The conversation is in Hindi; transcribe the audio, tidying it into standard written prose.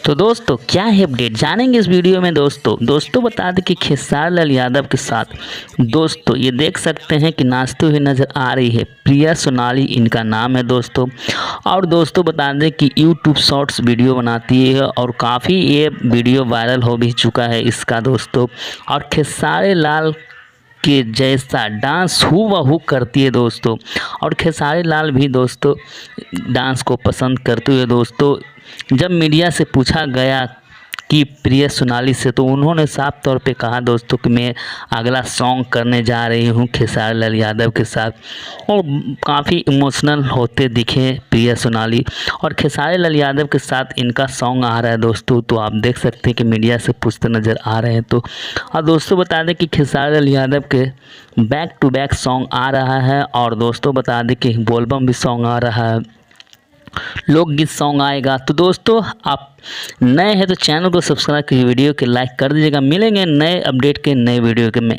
तो दोस्तों क्या है अपडेट जानेंगे इस वीडियो में। दोस्तों बता दें कि खेसारी लाल यादव के साथ दोस्तों ये देख सकते हैं कि नाचते हुए नज़र आ रही है प्रिया सोनाली, इनका नाम है दोस्तों। और दोस्तों बता दें कि यूट्यूब शॉर्ट्स वीडियो बनाती है और काफ़ी ये वीडियो वायरल हो भी चुका है इसका दोस्तों। और खेसारी लाल के जैसा डांस हूबहू करती है दोस्तों। और खेसारी लाल भी दोस्तों डांस को पसंद करते हुए दोस्तों जब मीडिया से पूछा गया कि प्रिया सोनाली से, तो उन्होंने साफ तौर पे कहा दोस्तों कि मैं अगला सॉन्ग करने जा रही हूं खेसारी लाल यादव के साथ। और काफ़ी इमोशनल होते दिखे प्रिया सोनाली और खेसारी लाल यादव के साथ इनका सॉन्ग आ रहा है दोस्तों। तो आप देख सकते हैं कि मीडिया से पूछते नज़र आ रहे हैं। तो और दोस्तों बता दें कि खेसारी लाल यादव के बैक टू बैक सॉन्ग आ रहा है। और दोस्तों बता दें कि बोलबम भी सॉन्ग आ रहा है, लोकगीत सॉन्ग आएगा। तो दोस्तों आप नए हैं तो चैनल को सब्सक्राइब कीजिए, वीडियो के लाइक कर दीजिएगा। मिलेंगे नए अपडेट के नए वीडियो के में।